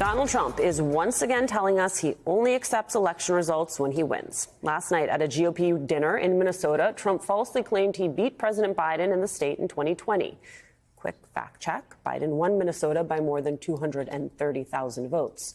Donald Trump is once again telling us he only accepts election results when he wins. Last night at a GOP dinner in Minnesota, Trump falsely claimed he beat President Biden in the state in 2020. Quick fact check, Biden won Minnesota by more than 230,000 votes.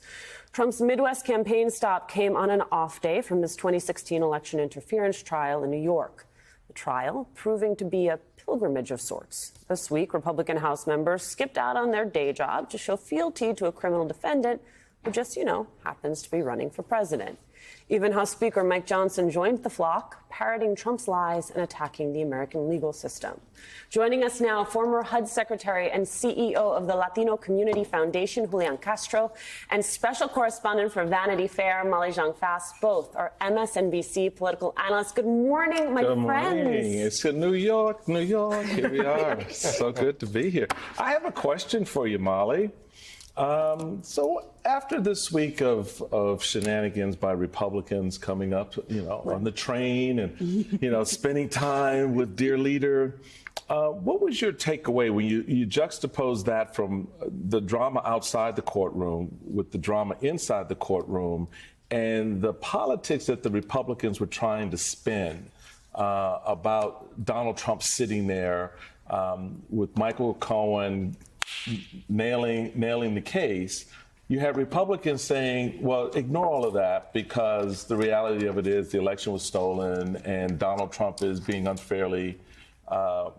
Trump's Midwest campaign stop came on an off day from his 2016 election interference trial in New York. The trial proving to be a pilgrimage of sorts. This week, Republican House members skipped out on their day job to show fealty to a criminal defendant who just, happens to be running for president. Even House Speaker Mike Johnson joined the flock, parroting Trump's lies and attacking the American legal system. Joining us now, former HUD Secretary and CEO of the Latino Community Foundation, Julian Castro, and special correspondent for Vanity Fair, Molly Jong-Fast. Both are MSNBC political analysts. Good morning, my friends. Good morning. It's in New York, New York. Here we are. So good to be here. I have a question for you, Molly. So after this week of shenanigans by Republicans coming up, on the train and, spending time with dear leader, what was your takeaway when you juxtapose that from the drama outside the courtroom with the drama inside the courtroom and the politics that the Republicans were trying to spin about Donald Trump sitting there with Michael Cohen nailing the case? You have Republicans saying, well, ignore all of that because the reality of it is the election was stolen and Donald Trump is being unfairly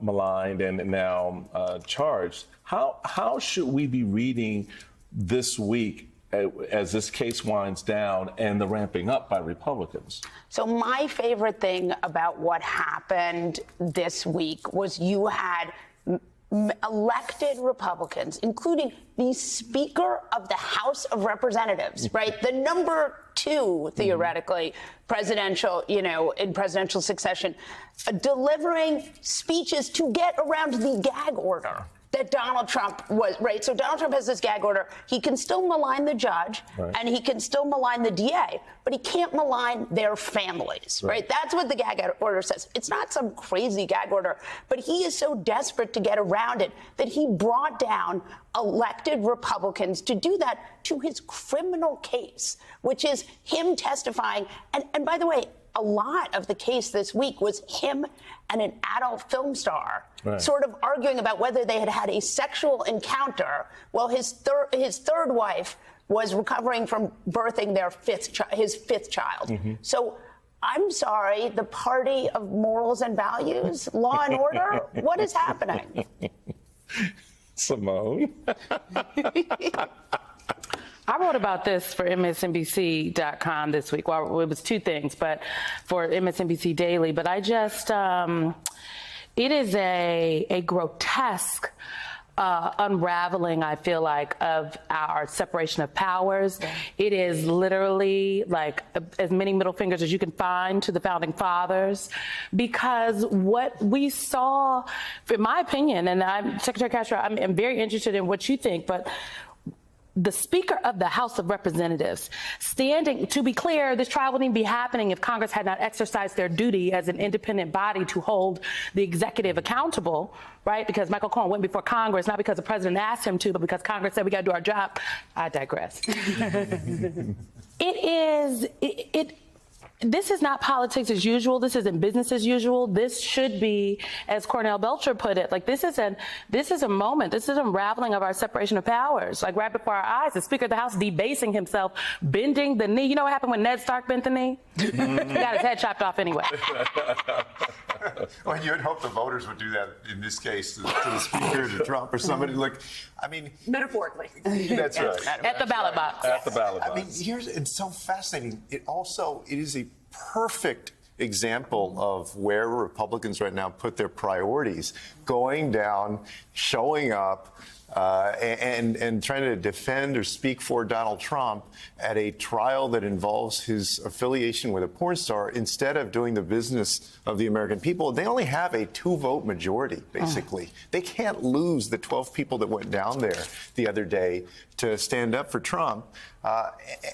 maligned and now charged. How should we be reading this week as this case winds down and the ramping up by Republicans? So my favorite thing about what happened this week was you had elected Republicans, including the Speaker of the House of Representatives, right? The number two, theoretically, presidential, in presidential succession, delivering speeches to get around the gag order that Donald Trump was, right? So Donald Trump has this gag order. He can still malign the judge and he can still malign the DA, but he can't malign their families, right? That's what the gag order says. It's not some crazy gag order, but he is so desperate to get around it that he brought down elected Republicans to do that to his criminal case, which is him testifying. And by the way, a lot of the case this week was him and an adult film star sort of arguing about whether they had a sexual encounter. Well, his third wife was recovering from birthing his fifth child. So I'm sorry, the party of morals and values, law and order, what is happening? Simone. I wrote about this for MSNBC.com this week. Well, it was two things, but for MSNBC Daily. But I just, it is a grotesque unraveling, I feel like, of our separation of powers. It is literally like as many middle fingers as you can find to the founding fathers, because what we saw, in my opinion, and Secretary Castro, I'm very interested in what you think, but the Speaker of the House of Representatives standing, to be clear, this trial wouldn't even be happening if Congress had not exercised their duty as an independent body to hold the executive accountable, right? Because Michael Cohen went before Congress, not because the president asked him to, but because Congress said we got to do our job. I digress. This is not politics as usual. This isn't business as usual. This should be, as Cornell Belcher put it, like this is a moment. This is an unraveling of our separation of powers, like right before our eyes. The Speaker of the House debasing himself, bending the knee. You know what happened when Ned Stark bent the knee? He got his head chopped off anyway. Well, you'd hope the voters would do that in this case to the Speaker, to Trump, or somebody. Look, I mean, metaphorically. That's right. At the ballot box. At the ballot box. I mean, it's so fascinating. It is a perfect example of where Republicans right now put their priorities, going down, showing up, and trying to defend or speak for Donald Trump at a trial that involves his affiliation with a porn star instead of doing the business of the American people. They only have a 2-vote majority, basically. They can't lose the 12 people that went down there the other day to stand up for Trump.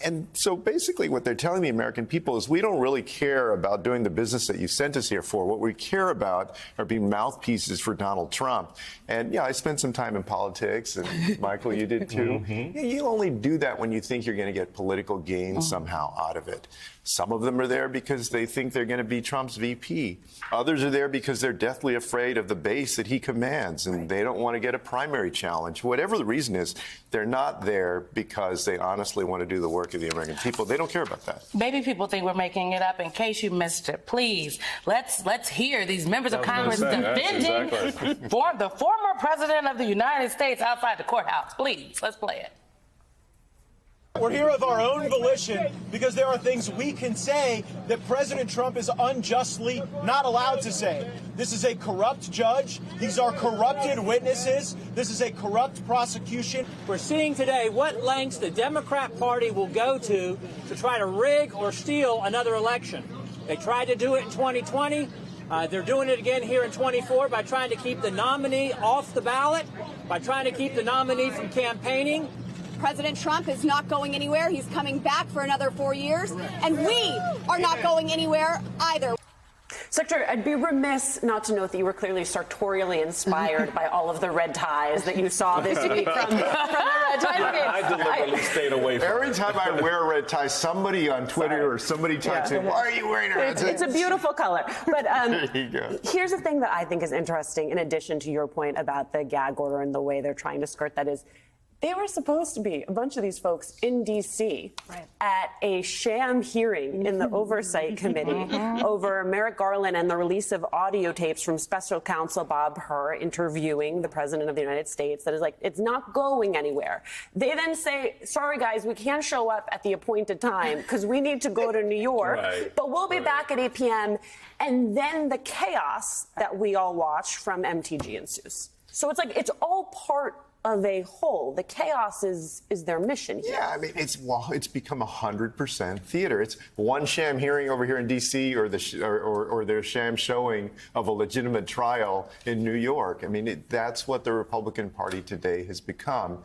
And so basically what they're telling the American people is we don't really care about doing the business that you sent us here for. What we care about are being mouthpieces for Donald Trump. And yeah, I spent some time in politics, and Michael, you did too. Yeah, you only do that when you think you're going to get political gain somehow out of it. Some of them are there because they think they're going to be Trump's VP. Others are there because they're deathly afraid of the base that he commands, and they don't want to get a primary challenge. Whatever the reason is, they're not there because they honestly want to do the work of the American people. They don't care about that. Maybe people think we're making it up. In case you missed it, please let's hear these members of Congress defending the former president of the United States outside the courthouse. Please, let's play it. We're here of our own volition because there are things we can say that President Trump is unjustly not allowed to say. This is a corrupt judge. These are corrupted witnesses. This is a corrupt prosecution. We're seeing today what lengths the Democrat Party will go to try to rig or steal another election. They tried to do it in 2020. They're doing it again here in 24 by trying to keep the nominee off the ballot, by trying to keep the nominee from campaigning. President Trump is not going anywhere. He's coming back for another 4 years, and we are not going anywhere either. Secretary, I'd be remiss not to note that you were clearly sartorially inspired by all of the red ties that you saw this week from the red tie brigade. I deliberately stayed away from Every time I wear a red tie, somebody on Twitter or somebody types in, why are you wearing a red tie? It's a beautiful color. But There you go. here's the thing that I think is interesting, in addition to your point about the gag order and the way they're trying to skirt that is, they were supposed to be, a bunch of these folks, in D.C. at a sham hearing in the Oversight Committee over Merrick Garland and the release of audio tapes from Special Counsel Bob Hur interviewing the President of the United States that is like, it's not going anywhere. They then say, sorry, guys, we can't show up at the appointed time because we need to go to New York, but we'll be back at 8 p.m. And then the chaos that we all watch from MTG ensues. So it's like, it's all part of a whole. The chaos is their mission here. Yeah, I mean, it's become 100% theater. It's one sham hearing over here in D.C. or their sham showing of a legitimate trial in New York. I mean, that's what the Republican Party today has become.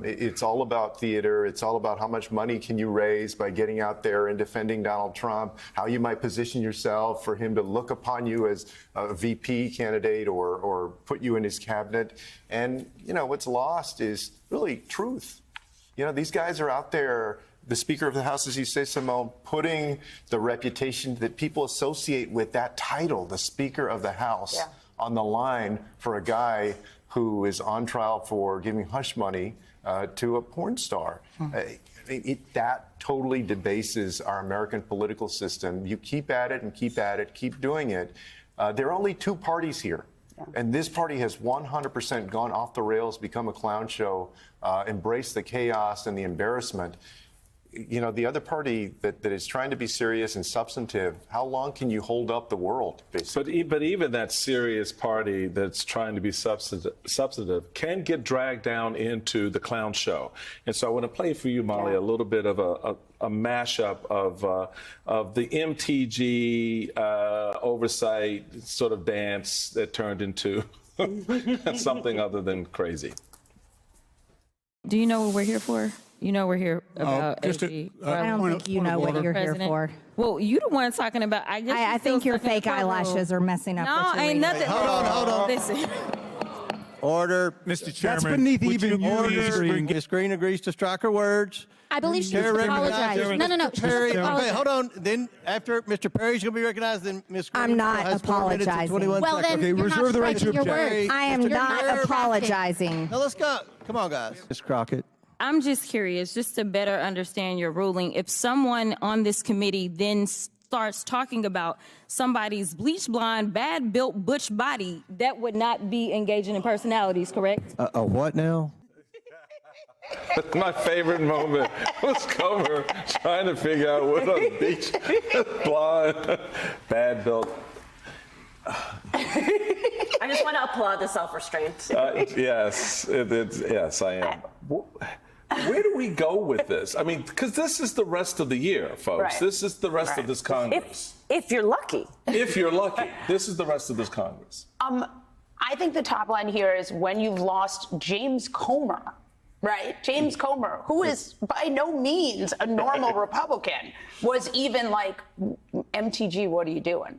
It's all about theater. It's all about how much money can you raise by getting out there and defending Donald Trump, how you might position yourself for him to look upon you as a VP candidate or put you in his cabinet. And, you know, what's lost is really truth. You know, these guys are out there, the Speaker of the House, as you say, Simone, putting the reputation that people associate with that title, the Speaker of the House, on the line for a guy who is on trial for giving hush money to a porn star. That totally debases our American political system. You keep at it and keep at it, keep doing it. There are only two parties here. And this party has 100% gone off the rails, become a clown show, embraced the chaos and the embarrassment. You know, the other party that is trying to be serious and substantive, how long can you hold up the world, basically? But even that serious party that's trying to be substantive can get dragged down into the clown show. And so I want to play for you, Molly, a little bit of a mashup of the MTG oversight sort of dance that turned into something other than crazy. Do you know what we're here for? You know we're here about AG. I don't think you know what you're here for. Well, you the one talking about. I guess I think your fake eyelashes are messing up. No, ain't nothing. Hold on. Listen. Order, Mr. Chairman. That's beneath even The screen agrees to strike her words. I believe she needs to apologize. No. Perry, okay, hold on. Then after Mr. Perry's going to be recognized, then Ms. Green I'm not has 4 minutes and apologizing. 21 Well, seconds. then you're reserve not the right to striking your object. words. I am Mr. not Perry. apologizing. Now let's go. Come on, guys. Ms. Crockett. I'm just curious, just to better understand your ruling. If someone on this committee then starts talking about somebody's bleach blonde, bad built butch body, that would not be engaging in personalities, correct? A what now? My favorite moment was Comer trying to figure out what a beach blonde, bad built. I just want to applaud the self-restraint. Yes, yes, I am. Where do we go with this? I mean, because this is the rest of the year, folks. Right. This is the rest of this Congress. If you're lucky. If you're lucky, this is the rest of this Congress. I think the top line here is when you've lost James Comer right? James Comer, who is by no means a normal Republican, was even like, MTG, what are you doing?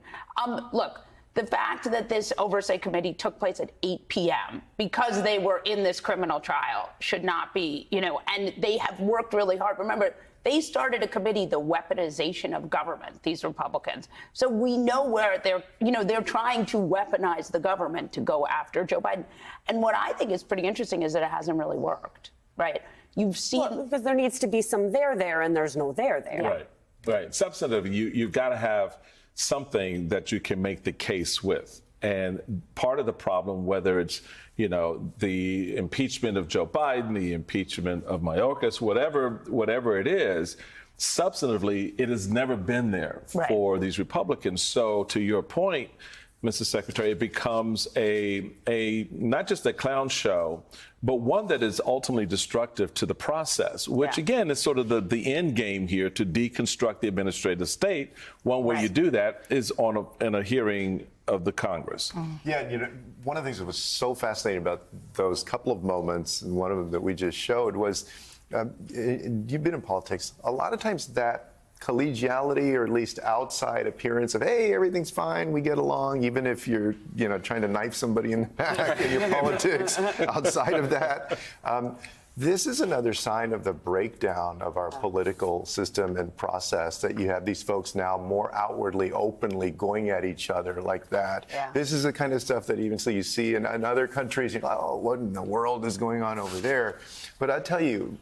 Look, the fact that this oversight committee took place at 8 p.m. because they were in this criminal trial should not be, and they have worked really hard. Remember, they started a committee, the weaponization of government, these Republicans. So we know where they're trying to weaponize the government to go after Joe Biden. And what I think is pretty interesting is that it hasn't really worked, right? You've seen... because there needs to be some there, and there's no there. Right. Substantively, you've got to have something that you can make the case with. And part of the problem, whether it's, the impeachment of Joe Biden, the impeachment of Mayorkas, whatever it is, substantively, it has never been there for these Republicans. So to your point, Mr. Secretary, it becomes a not just a clown show, but one that is ultimately destructive to the process, which again is sort of the end game here to deconstruct the administrative state. One way you do that is in a hearing of the Congress. Yeah, one of the things that was so fascinating about those couple of moments, and one of them that we just showed was, you've been in politics, a lot of times that collegiality, or at least outside appearance of, hey, everything's fine, we get along, even if you're, trying to knife somebody in the back in your politics outside of that. This is another sign of the breakdown of our political system and process, that you have these folks now more outwardly, openly going at each other like that. Yeah. This is the kind of stuff that even so you see in other countries, you're like, oh, what in the world is going on over there? But I tell you,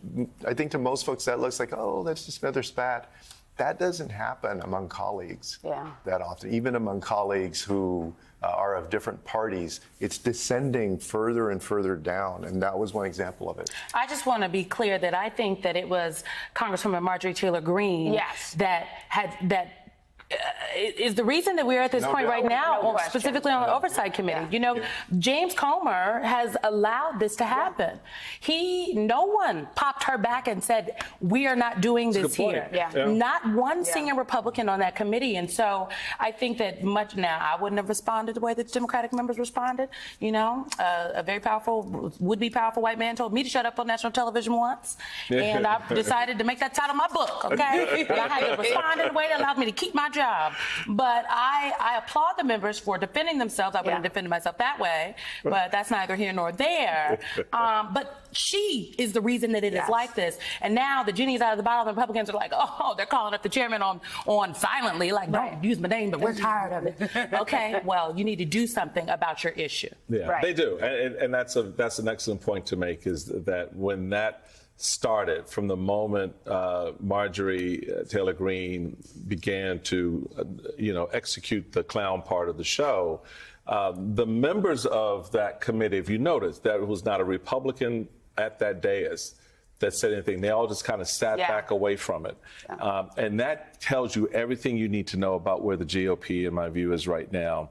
I think to most folks that looks like, oh, that's just another spat. That doesn't happen among colleagues that often, even among colleagues who are of different parties. It's descending further and further down, and that was one example of it. I just want to be clear that I think that it was Congresswoman Marjorie Taylor Greene that is the reason that we're at this point right now, specifically on the Oversight Committee. James Comer has allowed this to happen. No one popped her back and said, we are not doing this here. Not one senior Republican on that committee. And so I think that I wouldn't have responded the way that the Democratic members responded. A very powerful, would-be powerful white man told me to shut up on national television once. And I decided to make that title my book, okay? But I had to respond in a way that allowed me to keep my job. But I applaud the members for defending themselves. I wouldn't have defended myself that way, but that's neither here nor there. But she is the reason that it is like this. And now the genie's out of the bottle. The Republicans are like, oh, they're calling up the chairman on silently, like, don't use my name, but we're tired of it. Okay, well, you need to do something about your issue. Yeah, they do. And that's an excellent point to make, is that when that started, from the moment Marjorie Taylor Greene began to, execute the clown part of the show, the members of that committee, if you notice, that was not a Republican at that dais that said anything. They all just kind of sat back away from it. And that tells you everything you need to know about where the GOP, in my view, is right now.